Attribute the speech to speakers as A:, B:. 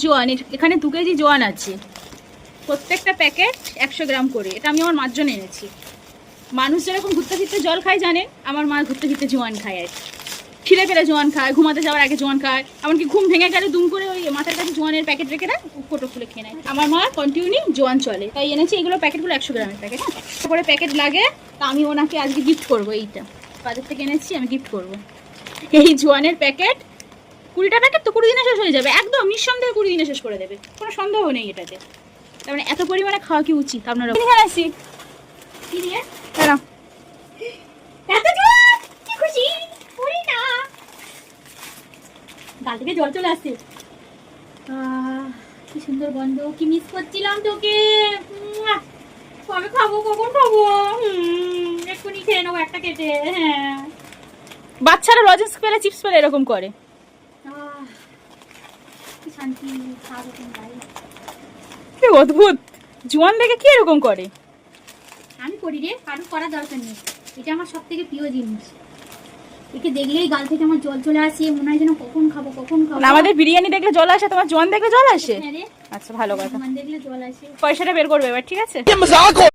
A: জোয়ান, এখানে 2 কেজি জোয়ান আছে। প্রত্যেকটা প্যাকেট 100 গ্রাম করে। এটা আমি আমার মার জন্য এনেছি। মানুষ যেরকম ঘুরতে ফিরতে জল খায় জানেন, আমার মা ঘুরতে ফিরতে জোয়ান খায় আর খিদে পেলে জোয়ান খায়, ঘুমাতে যাওয়ার আগে জোয়ান খায়, এমনকি ঘুম ভেঙে গেলে দুম করে ওই মাথার কাছে জোয়ানের প্যাকেট রেখে দেয়, ফটো খুলে খেয়ে নেয়। আমার মা কন্টিনিউ জোয়ান চলে, তাই এনেছি। এগুলো প্যাকেটগুলো 100 গ্রামের প্যাকেট। হ্যাঁ, তারপরে প্যাকেট লাগে, তা আমি ওনাকে আজকে গিফট করবো। এইটা বাজার থেকে এনেছি, আমি গিফট করবো এই জোয়ানের প্যাকেট। 20টা প্যাকেট তো 20 দিনে শেষ হয়ে যাবে, একদম নিঃসন্দেহে 20 দিনে শেষ করে দেবে, কোনো সন্দেহ নেই এটাতে। তার মানে এত পরিমাণে খাওয়া কি উচিত আপনারা? আসি কি দিয়ে এত জোয়ান, কি খুশি পুরি না, গাল থেকে জল চলে আসছে। কি সুন্দর গন্ধ, কি মিস করছিলাম তোকে। কবে খাবো, কখন খাবো? এক্ষুনি খেয়ে নেবো একটা কেটে। হ্যাঁ, বাচ্চারা লজেন্স পেলে, চিপস পেলে এরকম করে। কি শান্তি, খাওয়া কি অদ্ভুত। জোয়ান দেখে কি এরকম করে? আমি করি রে, কারো করার দরকার নেই। এটা আমার সব থেকে প্রিয় জিনিস। একে দেখলেই গাল থেকে আমার জল চলে আসে, মনে হয় যেন কখন খাবো কখন খাবো। আমাদের বিরিয়ানি দেখলে জল আসে, তোমার জোয়ান দেখলে জল আসে? আচ্ছা, ভালো কথা। জোয়ান দেখলে জল আসে। পয়সাটা বের করবে এবার, ঠিক আছে?